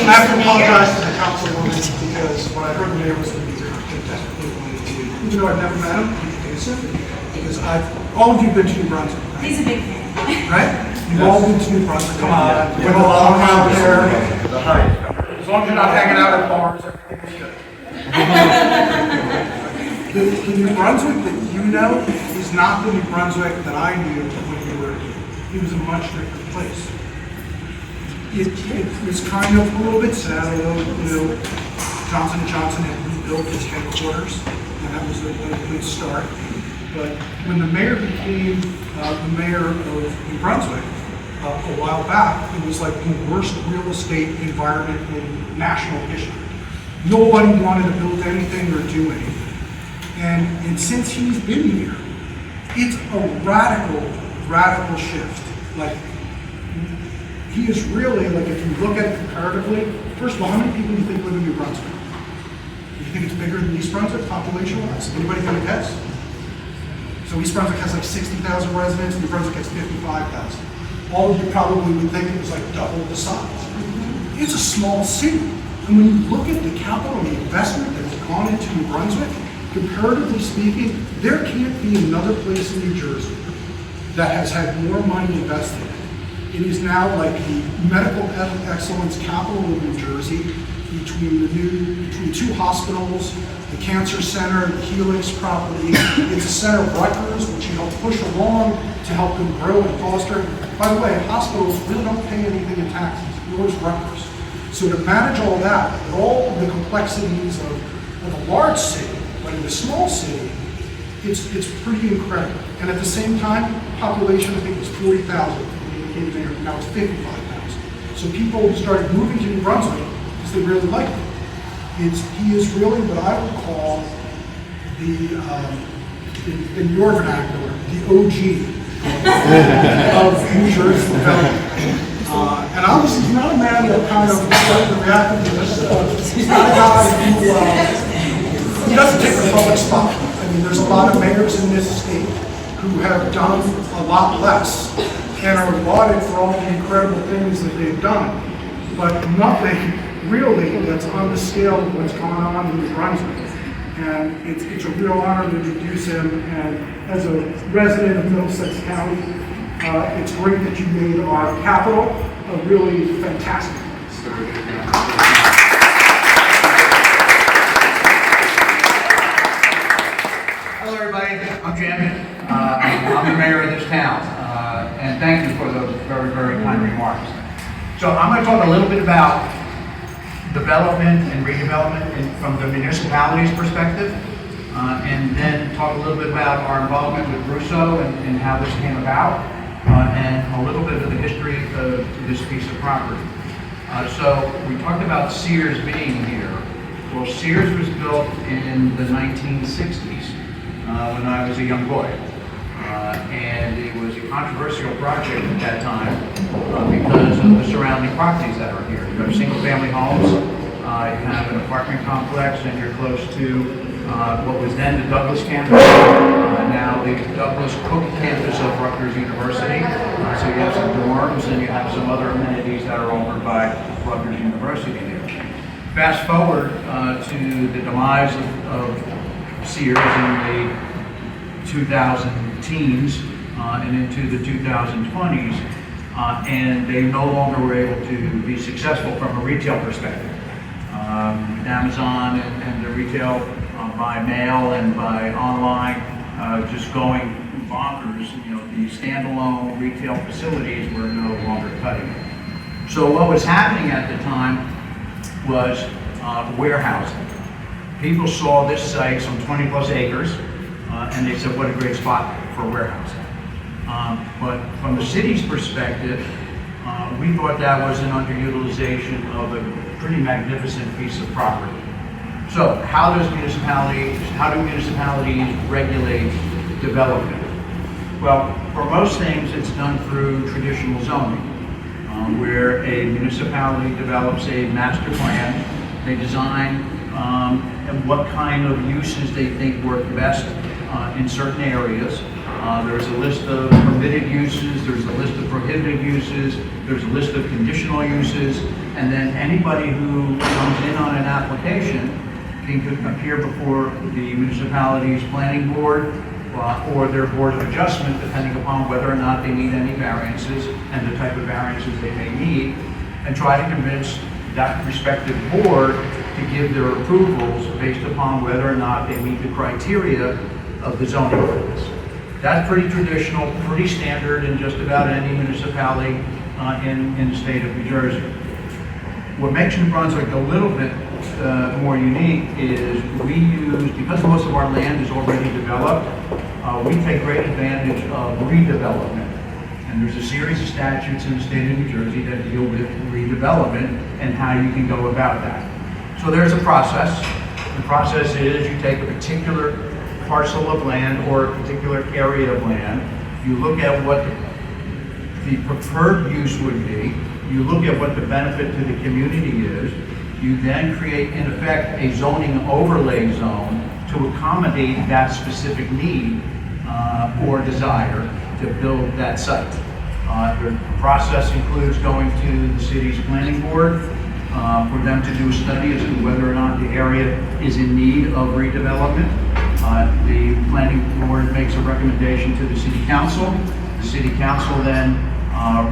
I have to apologize to the councilwoman because when I heard the mayor was going to be here, I desperately wanted to, even though I've never met him, introduce him, because all of you have been to New Brunswick, right? He's a big fan. Right? You've all been to New Brunswick. Come on. We've all hung out there. As long as you're not hanging out at bars, everything's good. The New Brunswick that you know is not the New Brunswick that I knew when you were here. It was a much different place. It was kind of a little bit sad, although, Johnson & Johnson had rebuilt its headquarters, and that was a good start. But when the mayor became the mayor of New Brunswick a while back, it was like the worst real estate environment in national history. Nobody wanted to build anything or do anything. And since he's been here, it's a radical shift. Like, he is really, like, if you look at it comparatively, first of all, how many people do you think live in New Brunswick? Do you think it's bigger than East Brunswick, population-wise? Anybody gonna guess? So East Brunswick has like 60,000 residents, New Brunswick has 55,000. All of you probably would think it was like double the size. It's a small city. And when you look at the capital and the investment that has gone into New Brunswick, comparatively speaking, there can't be another place in New Jersey that has had more money invested in it. It is now like the medical excellence capital of New Jersey, between two hospitals, the cancer center, the Helix property. It's a center of Rutgers, which you help push along to help them grow and foster. By the way, hospitals really don't pay anything in taxes, nor is Rutgers. So to manage all that, with all the complexities of a large city, but in a small city, it's pretty incredible. And at the same time, population, I think, was 40,000 when he came there, now it's 55,000. So people started moving to New Brunswick because they really liked it. He is really what I would call in your vernacular, the OG of New Jersey development. And obviously he's not a man that kind of reacted to this. He's not a guy who doesn't take the public spot. I mean, there's a lot of mayors in this state who have done a lot less and are lauded for all the incredible things that they've done, but nothing really that's on the scale of what's going on in New Brunswick. And it's a real honor to introduce him. And as a resident of Middlesex County, it's great that you made our capital a really fantastic place. Hello everybody, I'm Jim. I'm the mayor of this town. And thank you for those very, very kind remarks. So I'm going to talk a little bit about development and redevelopment from the municipality's perspective, and then talk a little bit about our involvement with Russo and how this came about, and a little bit of the history of this piece of property. So we talked about Sears being here. Well, Sears was built in the 1960s when I was a young boy. And it was a controversial project at that time because of the surrounding properties that are here. You have single-family homes, you have an apartment complex, and you're close to what was then the Douglas campus, now the Douglas Cook campus of Rutgers University. So you have some dorms and you have some other amenities that are offered by Rutgers University there. Fast forward to the demise of Sears in the 2010s and into the 2020s, and they no longer were able to be successful from a retail perspective. Amazon and the retail by mail and by online just going bonkers. You know, the standalone retail facilities were no longer cutting it. So what was happening at the time was warehousing. People saw this site, some 20 plus acres, and they said, what a great spot for warehousing. But from the city's perspective, we thought that was an underutilization of a pretty magnificent piece of property. So how do municipalities regulate development? Well, for most things, it's done through traditional zoning, where a municipality develops a master plan, they design and what kind of uses they think work best in certain areas. There's a list of permitted permitted uses, there's a list of prohibited uses, there's a list of conditional uses, and then anybody who comes in on an application can appear before the municipality's planning board or their board of adjustment, depending upon whether or not they need any variances and the type of variances they may need, and try to convince that respective board to give their approvals based upon whether or not they meet the criteria of the zoning ordinance. That's pretty traditional, pretty standard in just about any municipality in the state of New Jersey. What makes New Brunswick a little bit more unique is we use, because most of our land is already developed, we take great advantage of redevelopment. And there's a series of statutes in the state of New Jersey that deal with redevelopment and how you can go about that. So there's a process. The process is you take a particular parcel of land or a particular area of land, you look at what the preferred use would be, you look at what the benefit to the community is, you then create, in effect, a zoning overlay zone to accommodate that specific need or desire to build that site. The process includes going to the city's planning board for them to do a study as to whether or not the area is in need of redevelopment. The planning board makes a recommendation to the city council. The city council then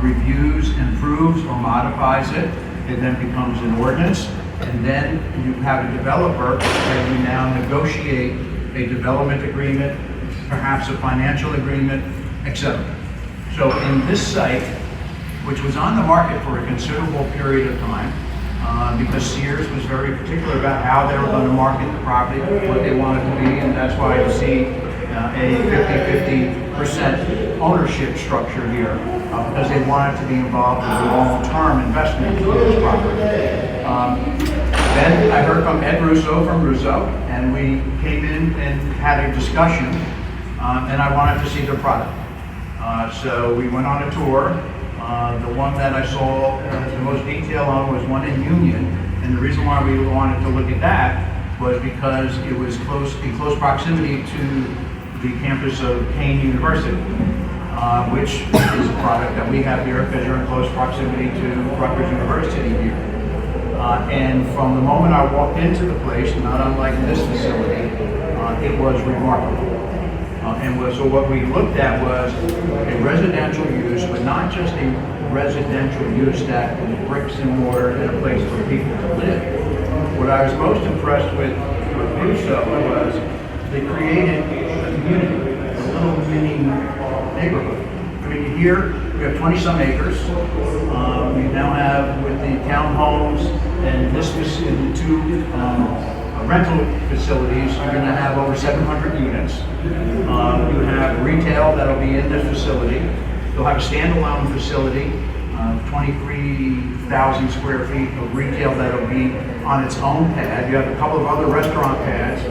reviews and approves or modifies it. It then becomes an ordinance. And then you have a developer and you now negotiate a development agreement, perhaps a financial agreement, etc. So in this site, which was on the market for a considerable period of time, because Sears was very particular about how they were going to market the property, what they wanted to be, and that's why you see a 50-50% ownership structure here, because they wanted to be involved with a long-term investment in this property. Then I heard from Ed Russo from Russo, and we came in and had a discussion, and I wanted to see their product. So we went on a tour. The one that I saw the most detail on was one in Union, and the reason why we wanted to look at that was because it was in close proximity to the campus of Cahill University, which is a product that we have here because you're in close proximity to Rutgers University here. And from the moment I walked into the place, not unlike this facility, it was remarkable. So what we looked at was a residential use, but not just a residential use that was bricks and mortar and a place for people to live. What I was most impressed with Russo was they created a community, a little mini neighborhood. I mean, here we have 20-some acres. We now have, with the townhomes and this the two rental facilities, you're going to have over 700 units. You have retail that'll be in this facility. You'll have a standalone facility, 23,000 square feet of retail that'll be on its own pad. You have a couple of other restaurant pads.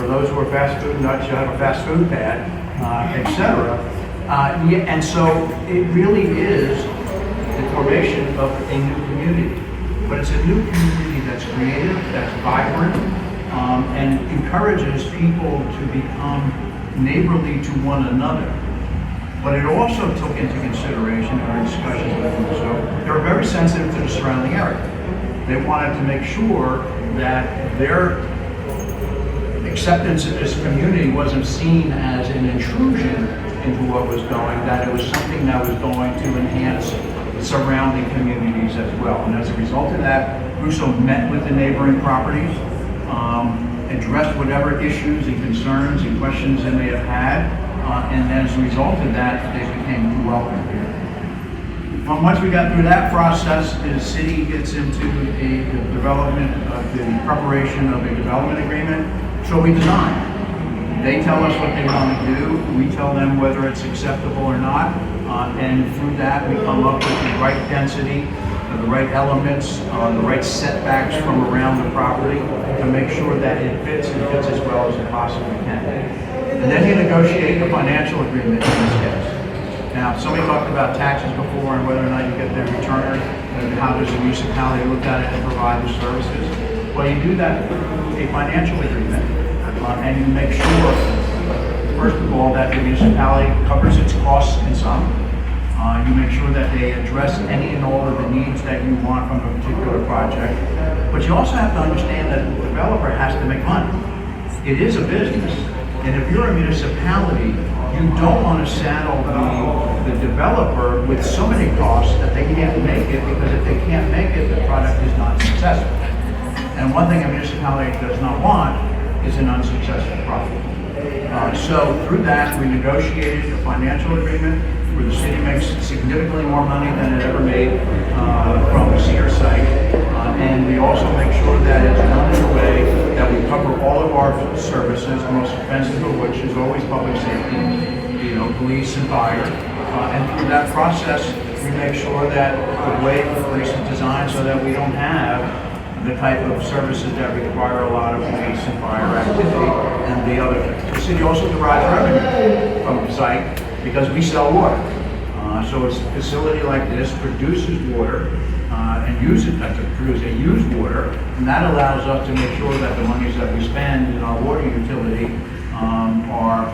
For those who are fast food nuts, you have a fast food pad, etc. And so it really is the formation of a new community. But it's a new community that's creative, that's vibrant, and encourages people to become neighborly to one another. But it also took into consideration in our discussions with them, so they were very sensitive to the surrounding area. They wanted to make sure that their acceptance of this community wasn't seen as an intrusion into what was going, that it was something that was going to enhance surrounding communities as well. And as a result of that, Russo met with the neighboring properties, addressed whatever issues and concerns and questions they may have had, and as a result of that, they became welcome here. Once we got through that process, the city gets into the development of the preparation of a development agreement. So we design. They tell us what they want to do. We tell them whether it's acceptable or not. And through that, we come up with the right density, the right elements, the right setbacks from around the property to make sure that it fits and fits as well as it possibly can. And then you negotiate the financial agreement in this case. Now, somebody talked about taxes before and whether or not you get their return, and how does the municipality look at it and provide the services. Well, you do that through a financial agreement, and you make sure first of all, that the municipality covers its costs in some. You make sure that they address any and all of the needs that you want from a particular project. But you also have to understand that the developer has to make money. It is a business. And if you're a municipality, you don't want to saddle the developer with so many costs that they can't make it, because if they can't make it, the product is not successful. And one thing a municipality does not want is an unsuccessful project. So through that, we negotiated a financial agreement where the city makes significantly more money than it ever made from the Cedar site. And we also make sure that it's done in a way that we cover all of our services, the most expensive of which is always public safety, police and fire. And through that process, we make sure that the way the police is designed so that we don't have the type of services that require a lot of police and fire activity and the other things. The city also derives revenue from the site because we sell water. So it's a facility like this produces water and uses used water, and that allows us to make sure that the monies that we spend in our water utility are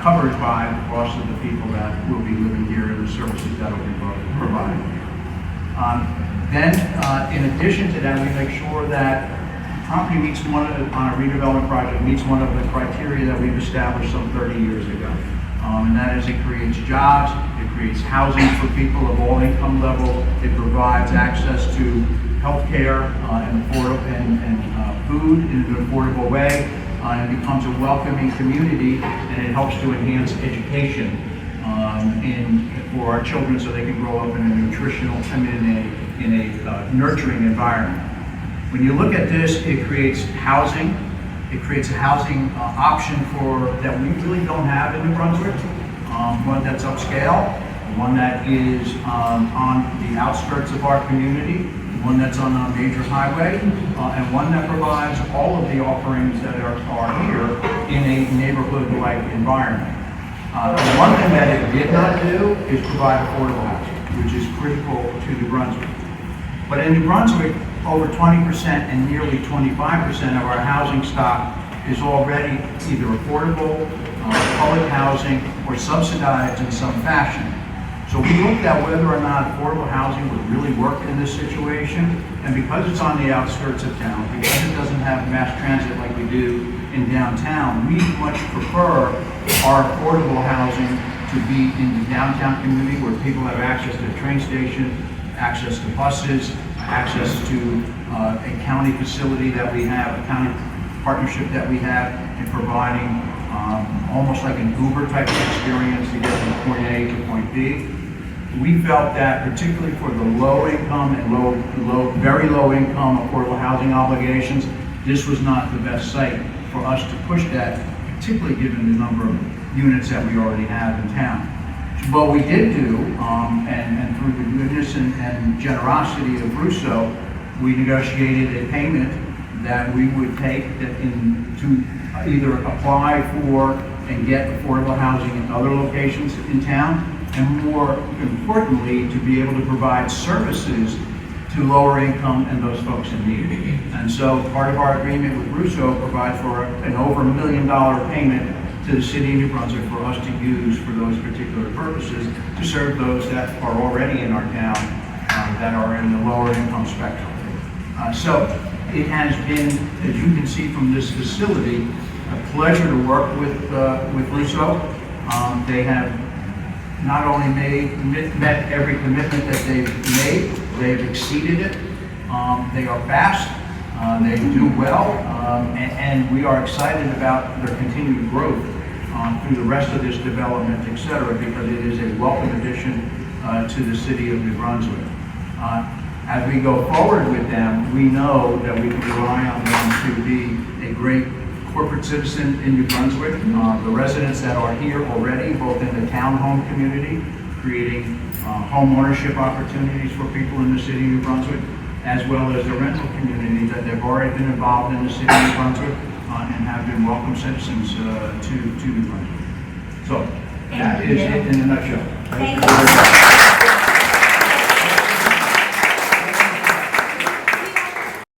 covered by the cost of the people that will be living here and the services that will be provided. Then, in addition to that, we make sure that the property meets on a redevelopment project meets one of the criteria that we've established some 30 years ago. And that is, it creates jobs, it creates housing for people of all income levels, it provides access to health care and food in an affordable way, and it becomes a welcoming community, and it helps to enhance education for our children so they can grow up in a nurturing environment. When you look at this, it creates housing. It creates a housing option that we really don't have in New Brunswick. One that's upscale, one that is on the outskirts of our community, one that's on a major highway, and one that provides all of the offerings that are here in a neighborhood-like environment. The one thing that it did not do is provide affordable housing, which is critical to New Brunswick. But in New Brunswick, over 20% and nearly 25% of our housing stock is already either affordable, public housing, or subsidized in some fashion. So we looked at whether or not affordable housing would really work in this situation, and because it's on the outskirts of town, because it doesn't have mass transit like we do in downtown, we much prefer our affordable housing to be in the downtown community where people have access to the train station, access to buses, access to a county facility that we have, a county partnership that we have in providing almost like an Uber type of experience to get from point A to point B. We felt that particularly for the low income and very low income affordable housing obligations, this was not the best site for us to push that, particularly given the number of units that we already have in town. What we did do, and through the goodness and generosity of Russo, we negotiated a payment that we would take to either apply for and get affordable housing in other locations in town, and more importantly, to be able to provide services to lower income and those folks in need. And so part of our agreement with Russo provides for an over $1 million payment to the city of New Brunswick for us to use for those particular purposes to serve those that are already in our town that are in the lower income spectrum. So it has been, as you can see from this facility, a pleasure to work with Russo. They have not only met every commitment that they've made, they've exceeded it. They are fast, they do well, and we are excited about their continued growth through the rest of this development, et cetera, because it is a welcome addition to the city of New Brunswick. As we go forward with them, we know that we can rely on them to be a great corporate citizen in New Brunswick. The residents that are here already, both in the townhome community, creating home ownership opportunities for people in the city of New Brunswick, as well as the rental community that they've already been involved in the city of New Brunswick and have been welcome citizens to New Brunswick. So that is it in a nutshell. Thank you.